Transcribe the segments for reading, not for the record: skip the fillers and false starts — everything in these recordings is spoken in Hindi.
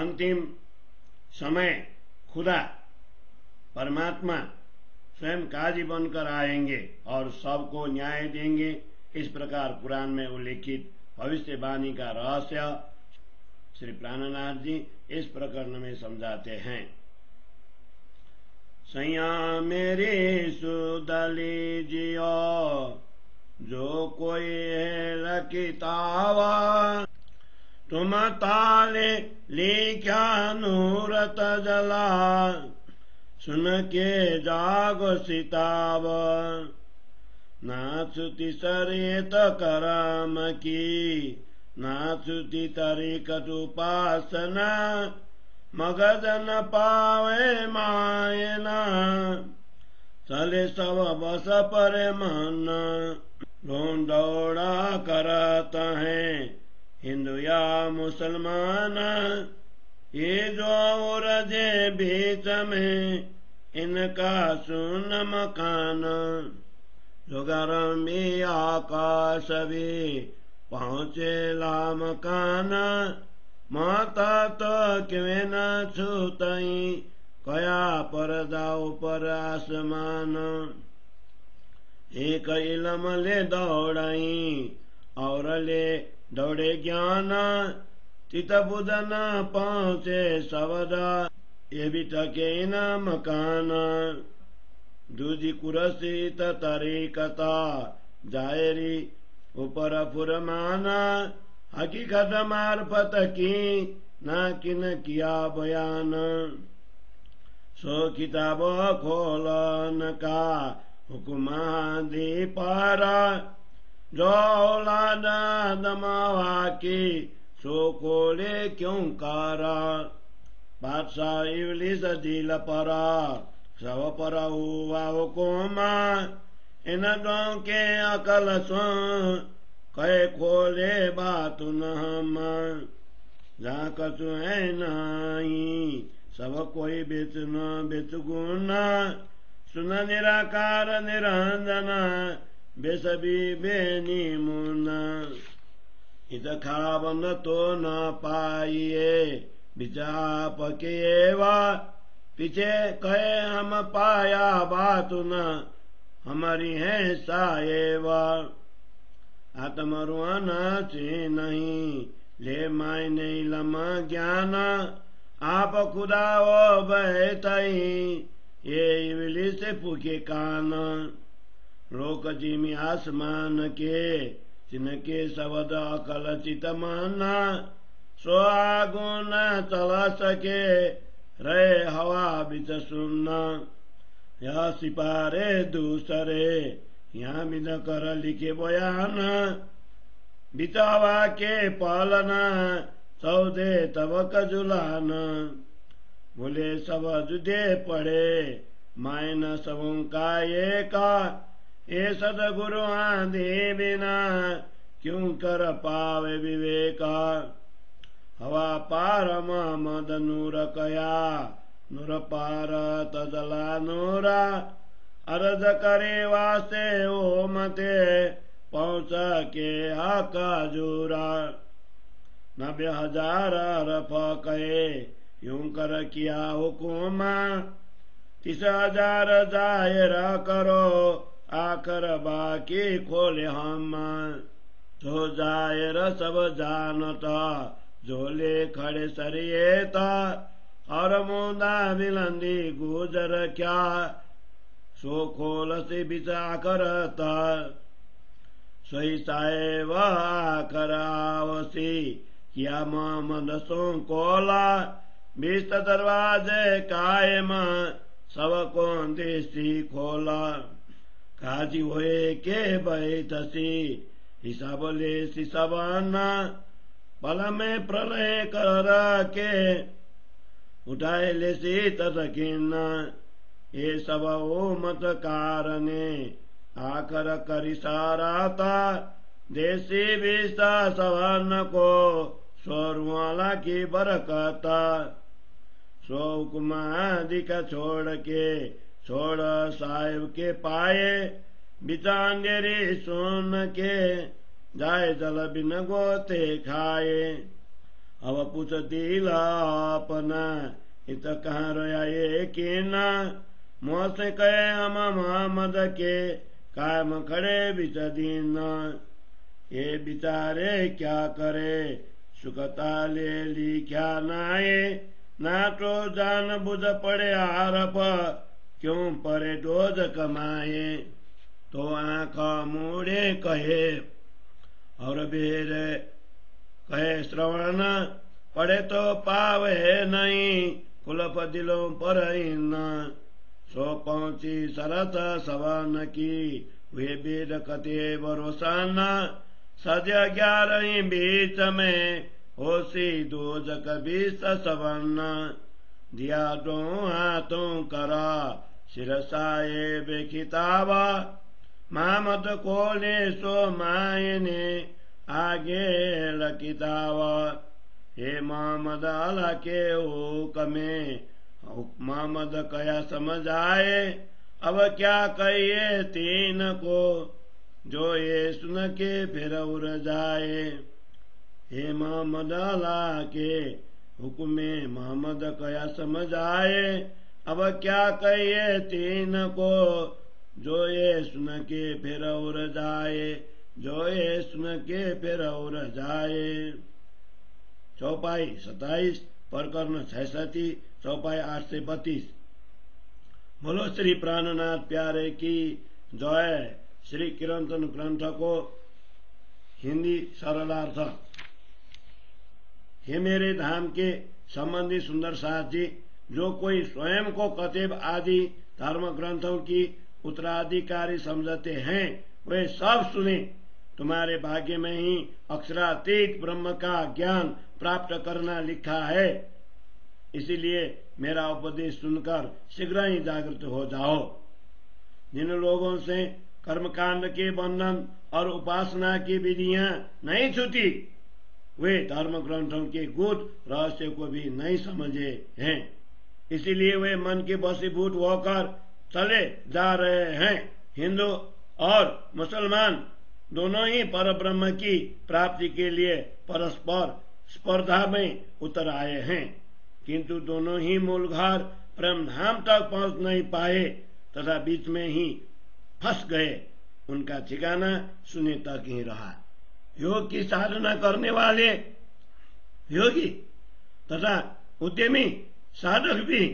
अंतिम समय खुदा परमात्मा स्वयं काजी बनकर आएंगे और सबको न्याय देंगे। इस प्रकार कुरान में उल्लेखित भविष्यवाणी का रहस्य श्री प्राणनाथ जी इस प्रकरण में समझाते हैं। सैया मेरे सुदली जियो जो कोई है किताबा तुम ताले लिख्या नूरत जला सुन के जागो सिताब नाचुति सरियत करम की नाचुति तरीकत उपासना मगज न पावे मायना चले सब बस पर मन ढूंढौड़ा करता है हिंदू या मुसलमान ये जो रजे बीच में इनका सुन मकान जो गरम भी आकाश भी पहुँचे ला मकान माता तो क्यों न छूतई कया पर्दा ऊपर आसमान एक इलम ले दौड़ाई और ले दौड़े ज्ञान तित बुध न पहुँचे शब्द ये भी टके न मकान दूजी कुरसित तरीकता जायरी ऊपर फुरमाना हकीकत मार्फत की ना किन किया बयान सो किताब खोलन का हुक्मा दे पारा जो औलाद दमावा की सो खोले क्यों कारा बादशाह इब्लिस दिल परा सब पर हुआ हुकुमा इन दो के अकल सो कहे खोले बात न हम जहाँ कछु है नहीं सब कोई बेच न बेच गुना सुन निराकार निरंजन बेसबी बेनी मुना इत खाब न तो न पाइए बिचाप के वा पीछे कहे हम पाया बात न हमारी है साएवा आत्मरुआन से नहीं ले माय नहीं लमा ज्ञान आप खुदा वो बैठई ये इबलीस से पुके कान लोक जिमी आसमान के जिनके शब्द अकल चित माना सो आगो न चला सके रहे हवा बिच सुनना यह सिपारे दूसरे यहाँ बिन कर लिखे बयान बिचावा के पालना सौदे तब कजुलान बोले सब जुदे पड़े मायन सबों का ये का ये सदगुरु आदि बिना क्यों कर पावे विवेका हवा पार मद नूर कया नूर पार तजला नूरा अर्ज करे वास्ते ओ मते पहुँच के आका जूरा 90,000 रफ कहे यूं कर किया हुकुमा 30,000 जाहिर करो आकर बाकी खोले हम तो जाहिर सब जानता झोले खड़े सरियता और मुदा बिलंदी गुजर क्या सो खोल से बिचा करता सोई साहेब आकर आवसी किया मोहम्मद सो कोला 20 दरवाजे कायम सब को देसी खोला काजी हुए के बैठसी हिसाब ले सिसवाना पल में प्रलय कर के उठाए ले सी तकिना ये सब ओ मत कारणे आकर कर सारा था देसी विस्ता सवन को सोरवाला की बरकता शोकुमादि का छोड़ साहिब के पाए बिचांदेरी सुन के जाए जल बिन गोते खाए अवपुछती लापना इत कहाँ रोया ये केना मुँह से कहे हम मोहम्मद के कायम खड़े बिच दीन ये बिचारे क्या करे सुखता ले ली क्या नाये ना तो जान बुझ पड़े आरप क्यों परे डोज कमाए तो आँख मूड़े कहे और बेर कहे श्रवण पड़े तो पावे नहीं कुलप दिलों पर सो पहुंची सरत सवन की वे बेद कते भरोसा न सद्य 11 बीच में होशी दोजक 20 सवन दिया दो हाथों करा सिरसाए बेखिताबा मामद कोले सो मायने आगे लकितावा हे मोहम्मद अल्लाह के हुक्मे मोहम्मद कया समझ आए अब क्या कहिए तीन को जो ये सुन के फिर उड़ जाए हे मोहम्मद अल्लाह के हुक्मे मोहम्मद कया समझ आए अब क्या कहिए तीन को जो ये सुन के फिर उड़ जाए जो ये सुन के फिर उड़ जाए। चौपाई 27 प्रकरण 66 चौपाई 8 से 32। बोलो श्री प्राणनाथ प्यारे की जय। श्री कीर्तन ग्रंथ को हिंदी सरलार्थ। हे मेरे धाम के संबंधी सुंदर साथ जी, जो कोई स्वयं को कतेब आदि धर्म ग्रंथों की उत्तराधिकारी समझते हैं वे सब सुने। तुम्हारे भाग्य में ही अक्षरातीत ब्रह्म का ज्ञान प्राप्त करना लिखा है, इसीलिए मेरा उपदेश सुनकर शीघ्र ही जागृत हो जाओ। जिन लोगों से कर्मकांड के बंधन और उपासना की विधियां नहीं छूटी वे धर्म ग्रंथों के गुप्त रहस्य को भी नहीं समझे हैं, इसीलिए वे मन के वशीभूत होकर चले जा रहे हैं। हिंदू और मुसलमान दोनों ही पर ब्रह्म की प्राप्ति के लिए परस्पर स्पर्धा में उतर आए हैं, किंतु दोनों ही मूल घर परम धाम तक पहुंच नहीं पाए तथा बीच में ही फंस गए। उनका ठिकाना शून्य तक ही रहा। योग की साधना करने वाले योगी तथा उद्यमी साधक भी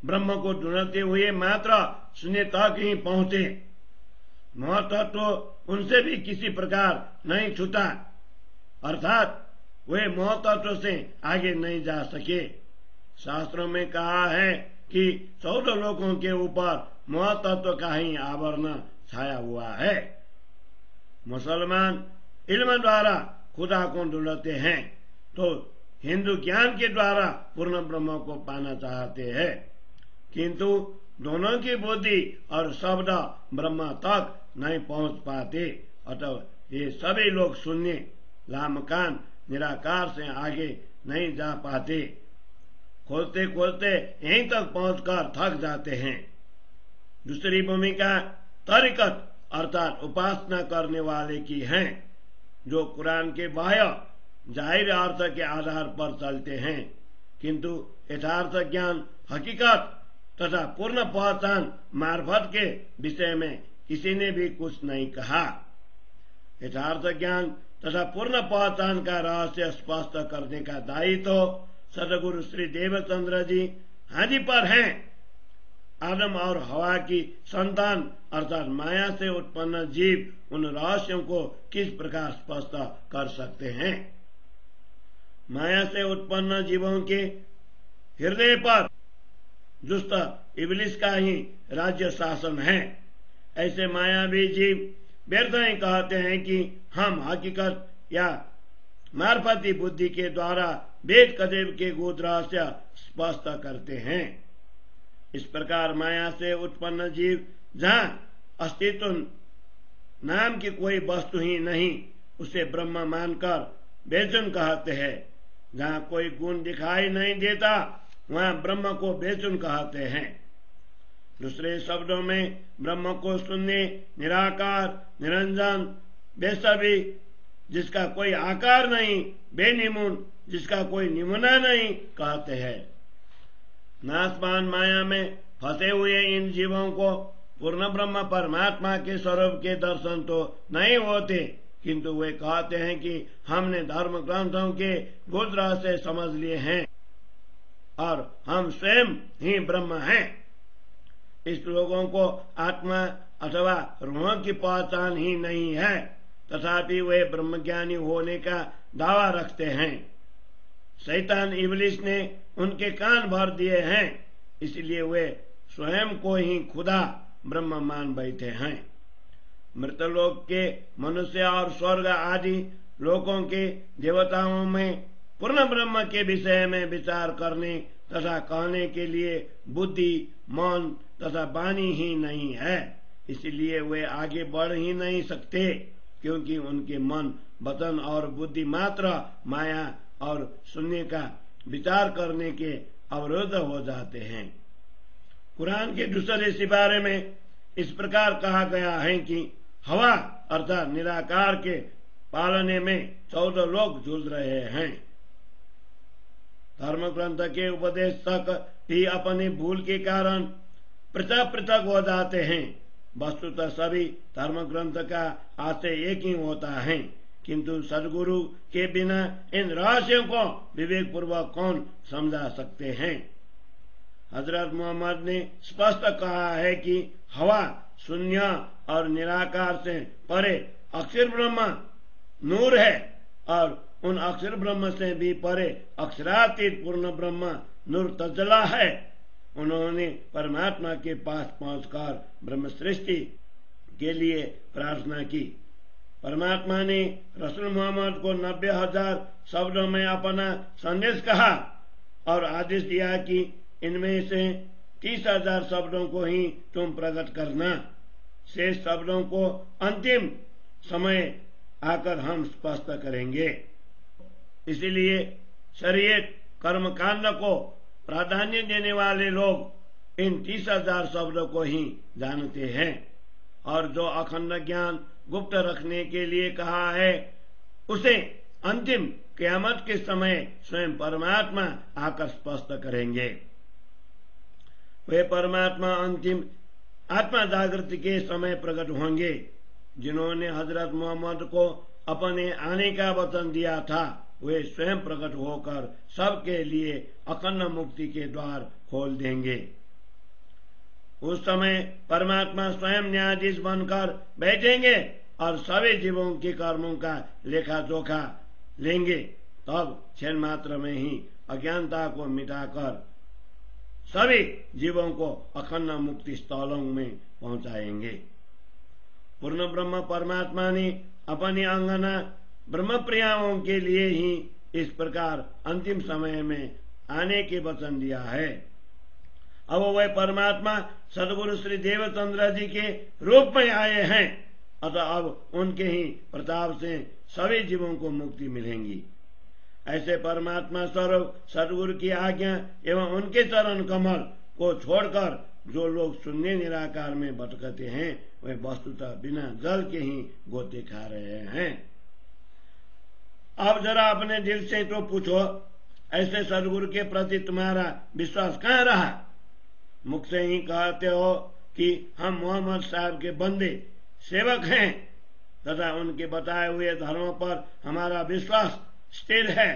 ब्रह्म को ढूंढते हुए मात्र शून्य तक ही पहुंचे। महतत्व उनसे भी किसी प्रकार नहीं छूटा, अर्थात वे महतत्व से आगे नहीं जा सके। शास्त्रों में कहा है कि 14 लोकों के ऊपर महतत्व का ही आवरण छाया हुआ है। मुसलमान इल्म द्वारा खुदा को ढूंढते हैं तो हिंदू ज्ञान के द्वारा पूर्ण ब्रह्म को पाना चाहते हैं, किंतु दोनों की बुद्धि और शब्द ब्रह्म तक नहीं पहुंच पाते। अतः ये सभी लोग शून्य लामकान निराकार से आगे नहीं जा पाते। खोलते खोलते यहीं तक पहुंचकर थक जाते हैं। दूसरी भूमिका तरीकत अर्थात उपासना करने वाले की है, जो कुरान के बाह्य जाहिर अर्थ के आधार पर चलते हैं, किंतु यथार्थ ज्ञान हकीकत तथा पूर्ण पहचान मार्फत के विषय में किसी ने भी कुछ नहीं कहा। यथार्थ ज्ञान तथा पूर्ण पहचान का रहस्य स्पष्ट करने का दायित्व तो सदगुरु श्री देवचंद्र जी हाजी पर हैं। आदम और हवा की संतान अर्थात माया से उत्पन्न जीव उन रहस्यों को किस प्रकार स्पष्ट कर सकते हैं। माया से उत्पन्न जीवों के हृदय पर दुष्ट इबलिस का ही राज्य शासन है। ऐसे मायावी जीव व्यर्थ ही कहते हैं कि हम हकीकत या मार्फती बुद्धि के द्वारा वेद कदेव के गुप्त रहस्य स्पष्ट करते हैं। इस प्रकार माया से उत्पन्न जीव जहाँ अस्तित्व नाम की कोई वस्तु ही नहीं उसे ब्रह्म मानकर बेचुन कहते हैं। जहाँ कोई गुण दिखाई नहीं देता वहाँ ब्रह्म को बेचुन कहते हैं। दूसरे शब्दों में ब्रह्म को शून्य निराकार निरंजन बेसभी जिसका कोई आकार नहीं, बेनिमुन जिसका कोई निमुना नहीं कहते हैं। नाशवान माया में फंसे हुए इन जीवों को पूर्ण ब्रह्म परमात्मा के स्वरूप के दर्शन तो नहीं होते, किंतु वे कहते हैं कि हमने धर्म ग्रंथों के गुप्त रहस्य समझ लिए हैं और हम स्वयं ही ब्रह्म हैं। इस लोगों को आत्मा अथवा रूह की पहचान ही नहीं है, तथापि वे ब्रह्मज्ञानी होने का दावा रखते हैं। शैतान इब्लिस ने उनके कान भर दिए हैं, इसलिए वे स्वयं को ही खुदा ब्रह्म मान बैठे हैं। मृतलोक के मनुष्य और स्वर्ग आदि लोकों के देवताओं में पूर्ण ब्रह्म के विषय में विचार करने तथा कहने के लिए बुद्धि, मन तथा वाणी ही नहीं है, इसलिए वे आगे बढ़ ही नहीं सकते, क्योंकि उनके मन, वचन और बुद्धि मात्र माया और शून्य का विचार करने के अवरुद्ध हो जाते हैं। कुरान के दूसरे सिपारे में इस प्रकार कहा गया है कि हवा अर्थात निराकार के पालने में 14 लोग जूझ रहे हैं। धर्म ग्रंथ के उपदेशक ही अपनी भूल के कारण पृथक पृथक हो जाते हैं। वस्तुतः सभी धर्म ग्रंथ का आशय एक ही होता है, किंतु सदगुरु के बिना इन रहस्यों को विवेक पूर्वक कौन समझा सकते हैं। हजरत मोहम्मद ने स्पष्ट कहा है कि हवा शून्य और निराकार से परे अक्षर ब्रह्म नूर है और उन अक्षर ब्रह्म से भी परे अक्षरातीत पूर्ण ब्रह्म नूर तजला है। उन्होंने परमात्मा के पास पहुंचकर ब्रह्म सृष्टि के लिए प्रार्थना की। परमात्मा ने रसूल मोहम्मद को 90,000 शब्दों में अपना संदेश कहा और आदेश दिया कि इनमें से 30,000 शब्दों को ही तुम प्रकट करना, शेष शब्दों को अंतिम समय आकर हम स्पष्ट करेंगे। इसलिए शरीयत कर्मकांड को प्राधान्य देने वाले लोग इन 30,000 शब्दों को ही जानते हैं और जो अखंड ज्ञान गुप्त रखने के लिए कहा है उसे अंतिम क़यामत के समय स्वयं परमात्मा आकर स्पष्ट करेंगे। वे परमात्मा अंतिम आत्मा जागृति के समय प्रकट होंगे। जिन्होंने हजरत मोहम्मद को अपने आने का वचन दिया था, वे स्वयं प्रकट होकर सबके लिए अखंड मुक्ति के द्वार खोल देंगे। उस समय परमात्मा स्वयं न्यायाधीश बनकर बैठेंगे और सभी जीवों के कर्मों का लेखा जोखा लेंगे। तब क्षण मात्र में ही अज्ञानता को मिटाकर सभी जीवों को अखंड मुक्ति स्थलों में पहुंचाएंगे। पूर्ण ब्रह्म परमात्मा ने अपनी अंगना ब्रह्म प्रियाओं के लिए ही इस प्रकार अंतिम समय में आने के वचन दिया है। अब वह परमात्मा सदगुरु श्री देवचंद्र जी के रूप में आए हैं, अतः अब उनके ही प्रताप से सभी जीवों को मुक्ति मिलेंगी। ऐसे परमात्मा स्वरूप सदगुरु की आज्ञा एवं उनके चरण कमल को छोड़कर जो लोग शून्य निराकार में भटकते हैं, वे वस्तुतः बिना जल के ही गोते खा रहे हैं। अब जरा अपने दिल से तो पूछो, ऐसे सदगुरु के प्रति तुम्हारा विश्वास कहाँ रहा? मुख से ही कहते हो कि हम मोहम्मद साहब के बंदे सेवक हैं तथा उनके बताए हुए धर्मों पर हमारा विश्वास स्थिर है।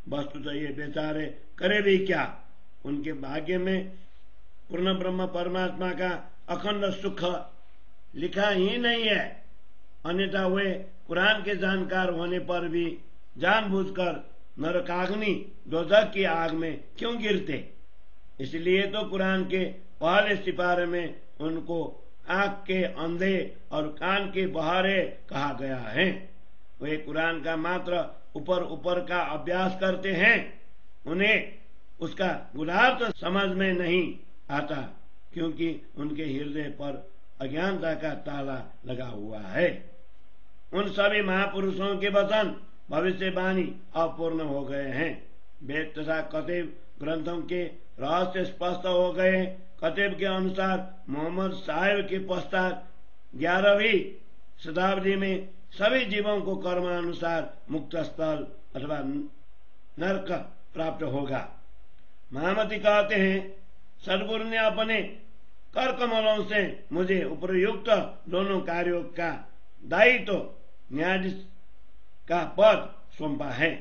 वस्तुतः ये बेचारे करे भी क्या? उनके भाग्य में पूर्ण ब्रह्म परमात्मा का अखंड सुख लिखा ही नहीं है, अन्यथा वे कुरान के जानकार होने पर भी जानबूझकर नरकाग्नि दोजख की आग में क्यों गिरते? इसलिए तो कुरान के पहले सिपारे में उनको आंख के अंधे और कान के बहरे कहा गया है। वे कुरान का मात्र ऊपर ऊपर का अभ्यास करते हैं, उन्हें उसका गुणार्थ समझ में नहीं आता, क्योंकि उनके हृदय पर अज्ञानता का ताला लगा हुआ है। उन सभी महापुरुषों के वचन भविष्यवाणी अपूर्ण हो गए हैं। वेद तथा कतिब ग्रंथों के रहस्य स्पष्ट हो गए। कतिब के अनुसार मोहम्मद साहिब के पश्चात 11वीं शताब्दी में सभी जीवों को कर्मानुसार मुक्त स्थल अथवा नरक प्राप्त होगा। महामती कहते हैं, सद्गुरु ने अपने कर कमलों से मुझे उपयुक्त दोनों कार्यों का दायित्व न्यायाधीश का पद सौंपा है।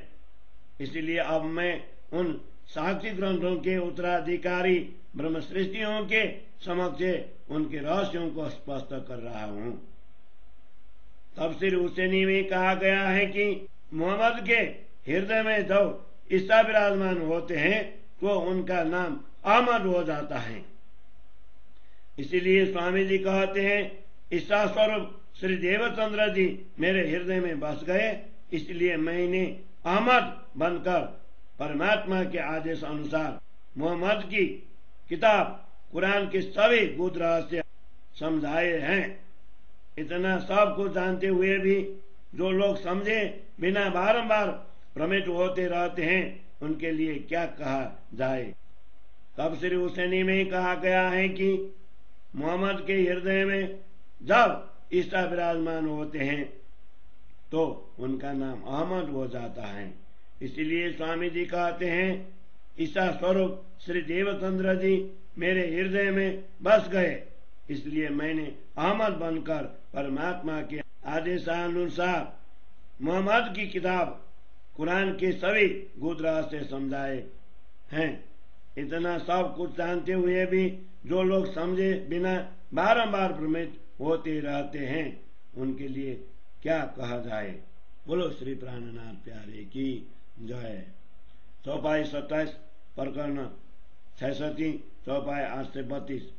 इसलिए अब मैं उन साक्षी ग्रंथों के उत्तराधिकारी ब्रह्मसृष्टियों के समक्ष उनके रहस्यों को स्पष्ट कर रहा हूं। तफसीर हुसैनी में कहा गया है कि मोहम्मद के हृदय में जब ईसा विराजमान होते हैं तो उनका नाम अहमद हो जाता है। इसीलिए स्वामी जी कहते हैं, ईसा स्वरूप श्री देवचंद्र जी मेरे हृदय में बस गए, इसलिए मैंने अहमद बनकर परमात्मा के आदेश अनुसार मोहम्मद की किताब कुरान के सभी गुप्त रहस्य समझाए हैं। इतना सब कुछ जानते हुए भी जो लोग समझे बिना बारंबार भ्रमित होते रहते हैं, उनके लिए क्या कहा जाए। तब श्री हुसैनी में कहा गया है कि मोहम्मद के हृदय में जब ईसा विराजमान होते हैं तो उनका नाम अहमद हो जाता है। इसलिए स्वामी जी कहते हैं, ईसा स्वरूप श्री देवचंद्र जी मेरे हृदय में बस गए, इसलिए मैंने अहमद बनकर परमात्मा के आदेशानुसार मोहम्मद की किताब कुरान के सभी गुप्त रहस्य समझाए हैं। इतना सब कुछ जानते हुए भी जो लोग समझे बिना बारंबार भ्रमित होते रहते हैं, उनके लिए क्या कहा जाए। बोलो श्री प्राणनाथ प्यारे की जय। चौपाई 27 प्रकरण 66, चौपाई 8 से 32।